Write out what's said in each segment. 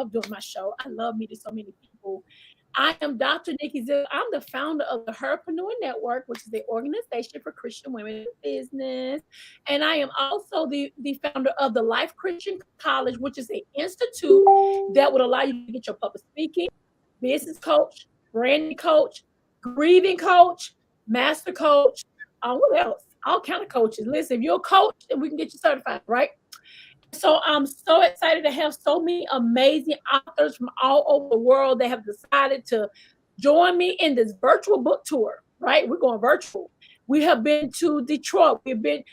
love doing my show. I love meeting so many people. I am Dr. Nikki Zeigler. I'm the founder of the Herpreneur Network, which is the organization for Christian women in business. And I am also the founder of the Life Christian College, which is an institute that would allow you to get your public speaking, business coach, branding coach, grieving coach, master coach. What else? All kind of coaches. Listen, if you're a coach, then we can get you certified, right? So I'm so excited to have so many amazing authors from all over the world that have decided to join me in this virtual book tour, right? We're going virtual. We have been to Detroit. We've been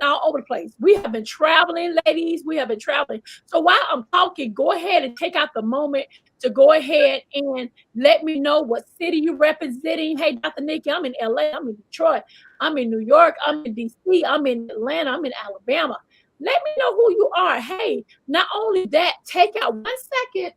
all over the place. We have been traveling, ladies. We have been traveling. So while I'm talking, go ahead and take out the moment to go ahead and let me know what city you're representing. Hey, Dr. Nikki, I'm in LA, I'm in Detroit, I'm in New York, I'm in DC, I'm in Atlanta, I'm in Alabama. Let me know who you are. Hey, not only that, take out 1 second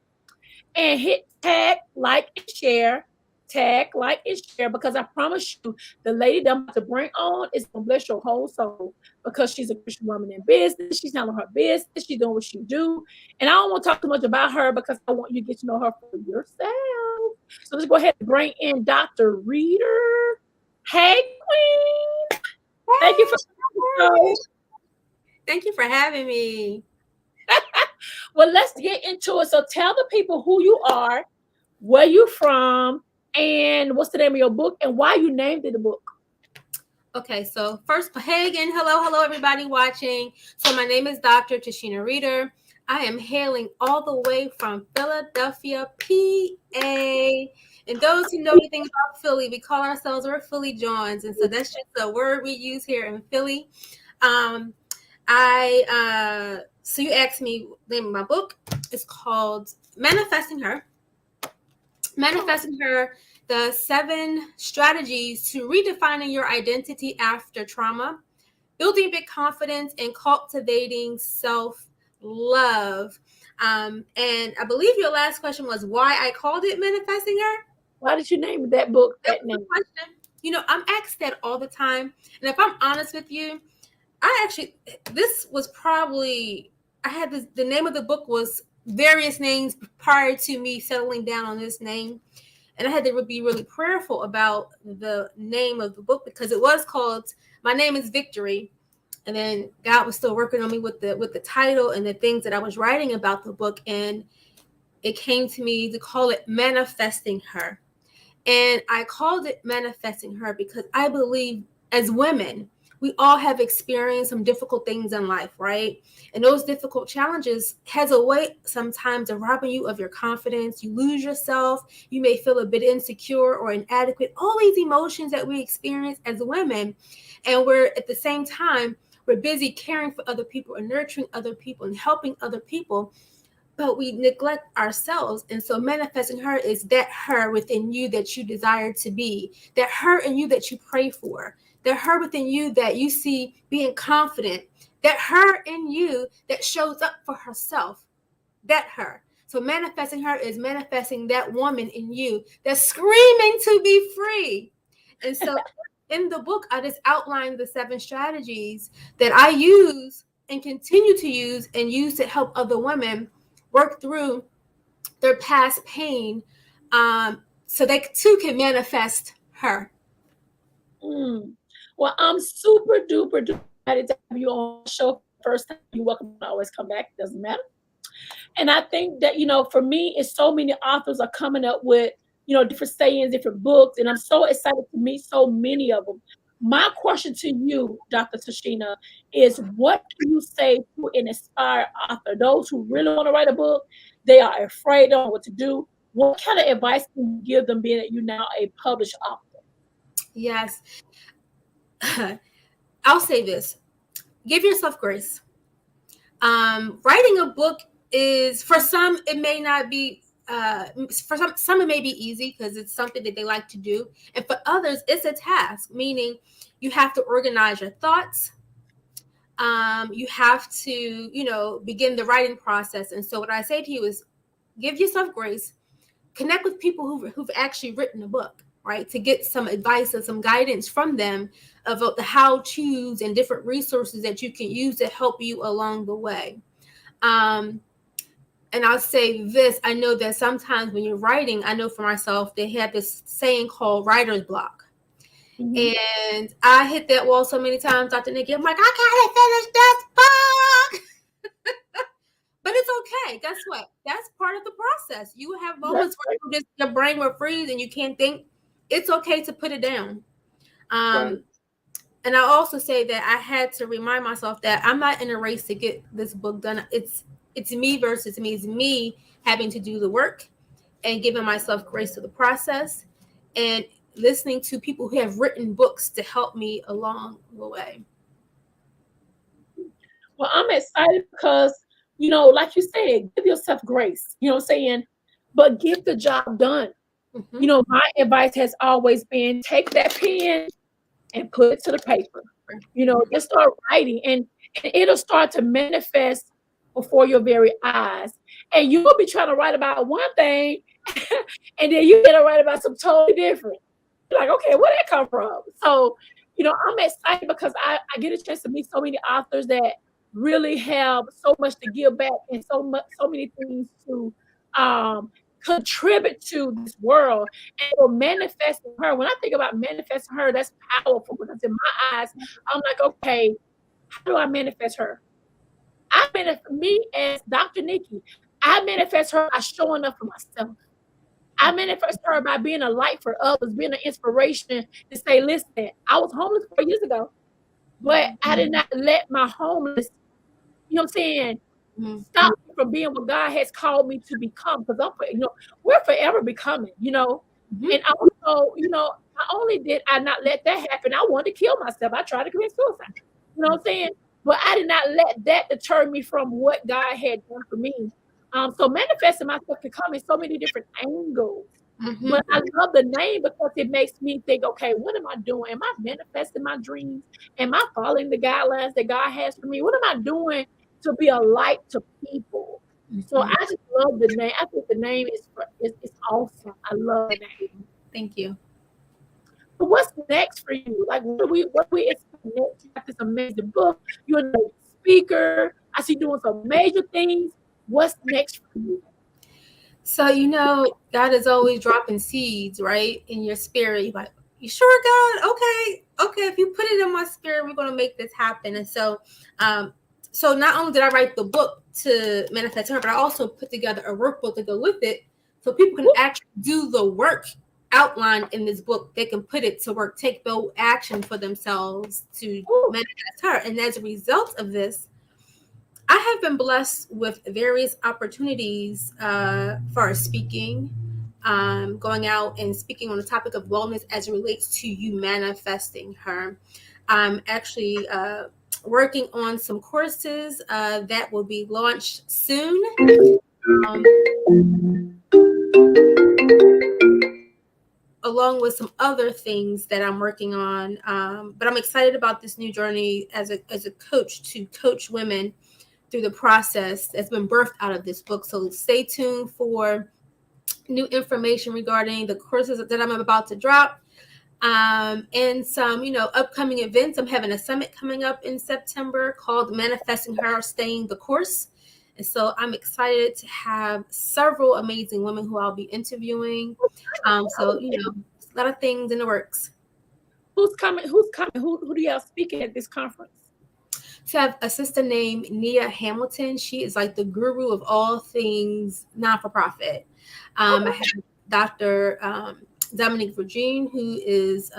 and hit tag, like, and share. Tag, like, and share, because I promise you, the lady that I'm about to bring on is going to bless your whole soul, because she's a Christian woman in business. She's handling her business. She's doing what she do. And I don't want to talk too much about her, because I want you to get to know her for yourself. So let's go ahead and bring in Dr. Reader. Hey, Queen. Thank you for Thank you for having me. Well, let's get into it. So tell the people who you are, where you're from, and what's the name of your book, and why you named it the book. Okay, so first, hey again, hello everybody watching. So my name is Dr.Tashina Reader. I am hailing all the way from Philadelphia, PA. And those who know anything about Philly, we call ourselves, we're Philly Johns. And so that's just a word we use here in Philly. So you asked me the name of my book. It's called Manifesting Her. Manifesting Her, the 7 strategies to redefining your identity after trauma, building big confidence, and cultivating self-love. And I believe your last question was why I called it Manifesting Her. Why did you name that book that name? Question. You know, I'm asked that all the time. And if I'm honest with you, this was probably, the name of the book was various names prior to me settling down on this name. And I had to be really prayerful about the name of the book, because it was called My Name is Victory. And then God was still working on me with the title and the things that I was writing about the book. And it came to me to call it Manifesting Her. And I called it Manifesting Her because I believe as women, we all have experienced some difficult things in life, right? And those difficult challenges has a way sometimes of robbing you of your confidence. You lose yourself. You may feel a bit insecure or inadequate. All these emotions that we experience as women. And we're at the same time, we're busy caring for other people and nurturing other people and helping other people, but we neglect ourselves. And so Manifesting Her is that her within you that you desire to be, that her in you that you pray for, that her within you that you see being confident, that her in you that shows up for herself, that her. So Manifesting Her is manifesting that woman in you that's screaming to be free. And so in the book, I just outlined the 7 strategies that I use and continue to use to help other women work through their past pain, so they too can manifest her. Well, I'm super duper excited to have you on the show first time. You're welcome to always come back. It doesn't matter. And I think that, for me, it's so many authors are coming up with, different sayings, different books, and I'm so excited to meet so many of them. My question to you, Dr. Tashina, is what do you say to an inspired author? Those who really want to write a book, they are afraid, don't know what to do. What kind of advice can you give them, being that you're now a published author? Yes. I'll say this. Give yourself grace. Writing a book is, for some, it may not be, for some it may be easy because it's something that they like to do. And for others, it's a task, meaning you have to organize your thoughts. You have to, begin the writing process. And so what I say to you is give yourself grace, connect with people who've actually written a book, right? To get some advice and some guidance from them about the how-tos and different resources that you can use to help you along the way. And And I'll say this, I know that sometimes when you're writing, I know for myself, they have this saying called writer's block. Mhm. And I hit that wall so many times, Dr. Nikki. I'm like, I can't finish this book. But it's okay. Guess what? That's part of the process. You have That's moments right. where your brain will freeze and you can't think. It's okay to put it down. Right. And I also say that I had to remind myself that I'm not in a race to get this book done. It's me versus me. It's me having to do the work and giving myself grace to the process and listening to people who have written books to help me along the way. Well, I'm excited because, like you said, give yourself grace. You know what I'm saying? But get the job done. Mm-hmm. My advice has always been take that pen and put it to the paper. Just start writing and it'll start to manifest before your very eyes. And you'll be trying to write about one thing and then you get to write about some totally different. You're like, okay, where that come from? So, I'm excited because I get a chance to meet so many authors that really have so much to give back and so many things to um contribute to this world and for manifesting her. When I think about manifesting her, that's powerful because in my eyes, I'm like, okay, how do I manifest her? I manifest me as Dr. Nikki. I manifest her by showing up for myself. I manifest her by being a light for others, being an inspiration to say, listen, I was homeless 4 years ago, but I did not let my homeless, you know what I'm saying, Mm-hmm. stop me from being what God has called me to become. Because we're forever becoming. And also, not only did I not let that happen, I wanted to kill myself. I tried to commit suicide. You know what I'm saying? But I did not let that deter me from what God had done for me. So manifesting myself can come in so many different angles. Mm-hmm. But I love the name because it makes me think, okay, what am I doing? Am I manifesting my dreams? Am I following the guidelines that God has for me? What am I doing to be a light to people? So Mm-hmm. I just love the name. I think the name is awesome. I love the name. Thank you. So what's next for you? Like what do we expect next? You got this amazing book. You're a speaker. I see you doing some major things. What's next for you? So, God is always dropping seeds, right, in your spirit. You're like, you sure, God? Okay. If you put it in my spirit, we're going to make this happen. And so not only did I write the book to manifest her, but I also put together a workbook to go with it so people can actually do the work outlined in this book. They can put it to work, take bold action for themselves to Ooh, manifest her. And as a result of this, I have been blessed with various opportunities for speaking, going out and speaking on the topic of wellness as it relates to you manifesting her. I'm actually working on some courses that will be launched soon. Um, Along with some other things that I'm working on. But I'm excited about this new journey as a coach to coach women through the process that's been birthed out of this book. So stay tuned for new information regarding the courses that I'm about to drop. And some, upcoming events. I'm having a summit coming up in September called Manifesting Her, Staying the Course. And so I'm excited to have several amazing women who I'll be interviewing. So, a lot of things in the works. who's coming? Who's coming? Who do y'all speaking at this conference? So I have a sister named Nia Hamilton. She is like the guru of all things non-for-profit. I Okay. have Dr. Dominique Virgin, who is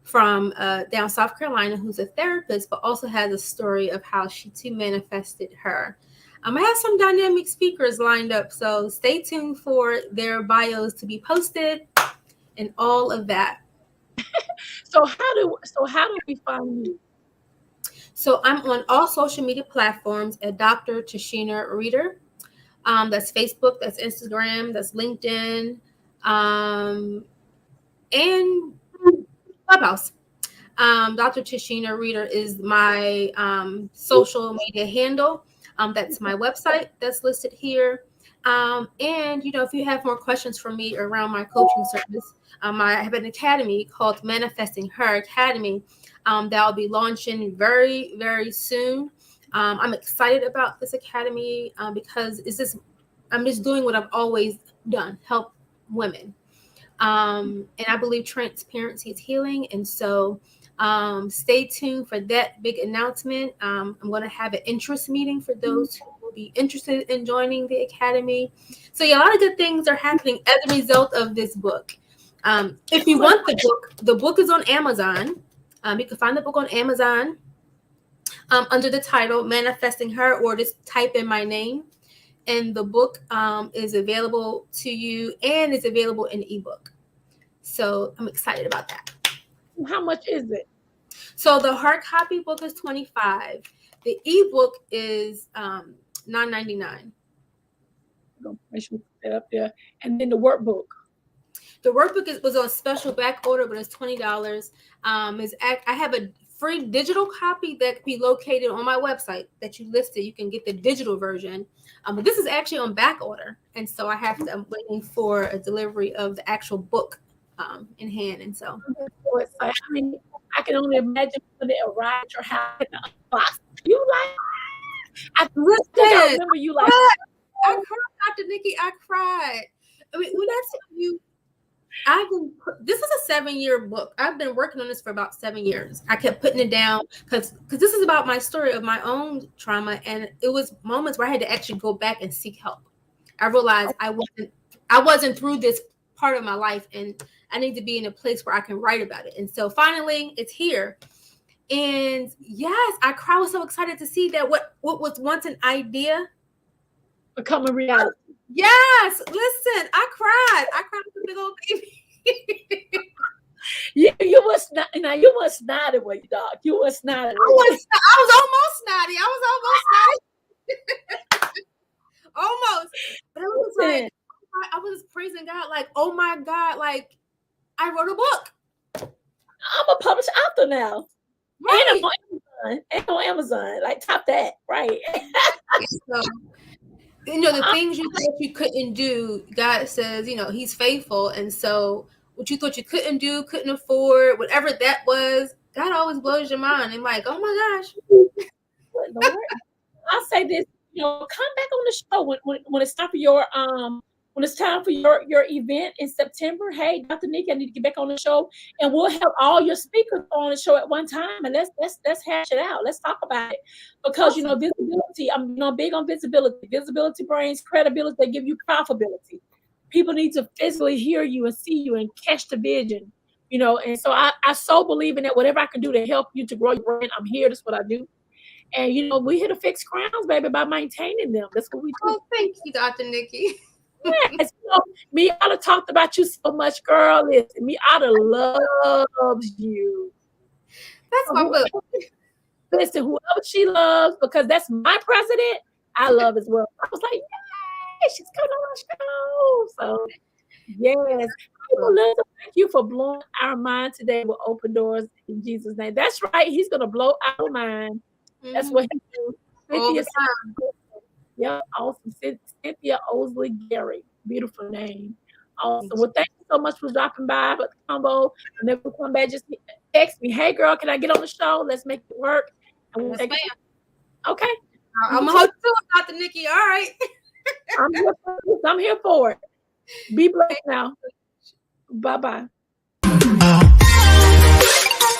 from down South Carolina, who's a therapist, but also has a story of how she too manifested her. I have some dynamic speakers lined up, so stay tuned for their bios to be posted and all of that. So how do we find you? So I'm on all social media platforms at Dr. Tashina Reader. That's Facebook, that's Instagram, that's LinkedIn, and Clubhouse. Dr. Tashina Reader is my social media handle. That's my website that's listed here. And if you have more questions for me around my coaching service, I have an academy called Manifesting Her Academy that will be launching very, very soon. I'm excited about this academy because it's just I'm just doing what I've always done, help women. And I believe transparency is healing. And so stay tuned for that big announcement. I'm going to have an interest meeting for those who will be interested in joining the Academy. So yeah, a lot of good things are happening as a result of this book. If you want the book is on Amazon. You can find the book on Amazon under the title Manifesting Her, or just type in my name. And the book is available to you, and it's available in ebook. So I'm excited about that. How much is it? So the hard copy book is $25. The ebook is $9.99. Make sure we put that up there. And then the workbook. The workbook was on special back order, but it's $20. I have a free digital copy that can be located on my website that you listed. You can get the digital version, but this is actually on back order, and so I'm waiting for a delivery of the actual book in hand. And so I mean, I can only imagine when it arrived at your house in the box. You like, I remember you like, I cried, Dr. Nikki. I cried. I mean, when I tell you, this is a 7-year book. I've been working on this for about 7 years. I kept putting it down because this is about my story of my own trauma, and it was moments where I had to actually go back and seek help. I realized I wasn't through this part of my life, and I need to be in a place where I can write about it. And so finally, it's here. And yes, I was so excited to see that what was once an idea become a reality. Yes, listen, I cried with a big old baby. You was not. Now you was snotty, were you, dog? You was snotty. I was almost snotty. Almost. But I was like, I was praising God, like, oh my God, like, I wrote a book. I'm a published author now. Right. And on Amazon. Like, top that, right? So, the things you thought you couldn't do, God says, He's faithful. And so what you thought you couldn't do, couldn't afford, whatever that was, God always blows your mind. And like, oh my gosh. I'll say this, come back on the show when it's time for your when it's time for your event in September. Hey, Dr. Nikki, I need to get back on the show, and we'll have all your speakers on the show at one time, and let's hash it out. Let's talk about it, because visibility. I'm big on visibility. Visibility brings credibility. They give you profitability. People need to physically hear you and see you and catch the vision. And so I so believe in that. Whatever I can do to help you to grow your brand, I'm here. That's what I do. And we're here to fix crowns, baby, by maintaining them. That's what we do. Oh, thank you, Dr. Nikki. Yes, me oughta talked about you so much, girl. Listen, me oughta loves you. That's my book. Listen, whoever she loves, because that's my president, I love as well. I was like, yay, she's coming on our show. So, yes. Listen, thank you for blowing our mind today with open doors in Jesus' name. That's right. He's going to blow our mind. That's what he do. Cynthia, yeah, awesome. Cynthia Osley Gary. Beautiful name. Awesome. Well, thank you so much for dropping by with the combo. And then we'll come back, just text me. Hey, girl, can I get on the show? Let's make it work. And we'll take it. Okay. I'm going to hold you to it, Dr. Nikki. All right. I'm here for it. Be blessed now. Bye-bye.